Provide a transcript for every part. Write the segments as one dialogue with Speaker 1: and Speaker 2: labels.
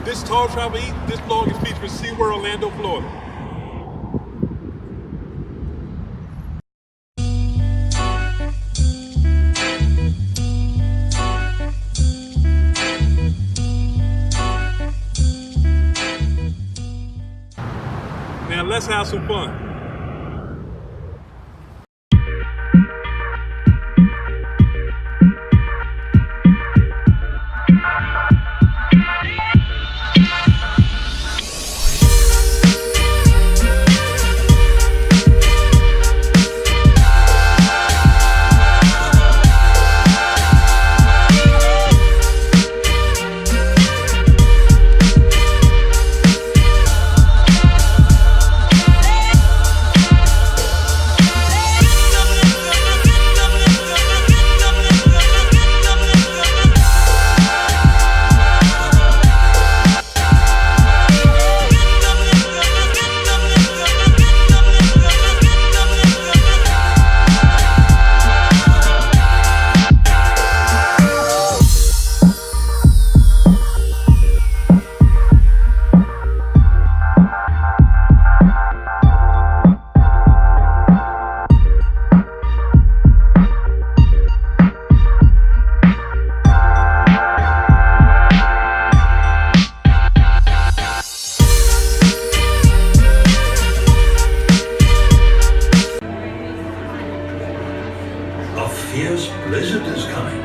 Speaker 1: This Tall Travel Eat, this vlog is featuring SeaWorld Orlando, Florida. Now let's have some fun.
Speaker 2: A fierce blizzard is coming.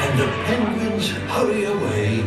Speaker 2: And the penguins hurry away.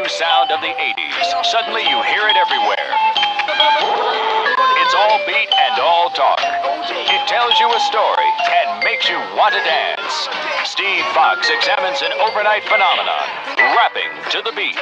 Speaker 3: Sound of the 80s. Suddenly you hear it everywhere. It's all beat and all talk. It tells you a story and makes you want to dance. Steve Fox examines an overnight phenomenon, rapping to the beat.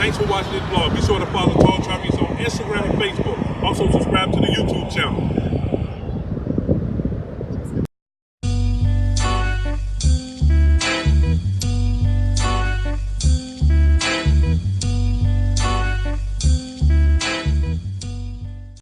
Speaker 1: Thanks for watching this vlog. Be sure to follow Tall Travis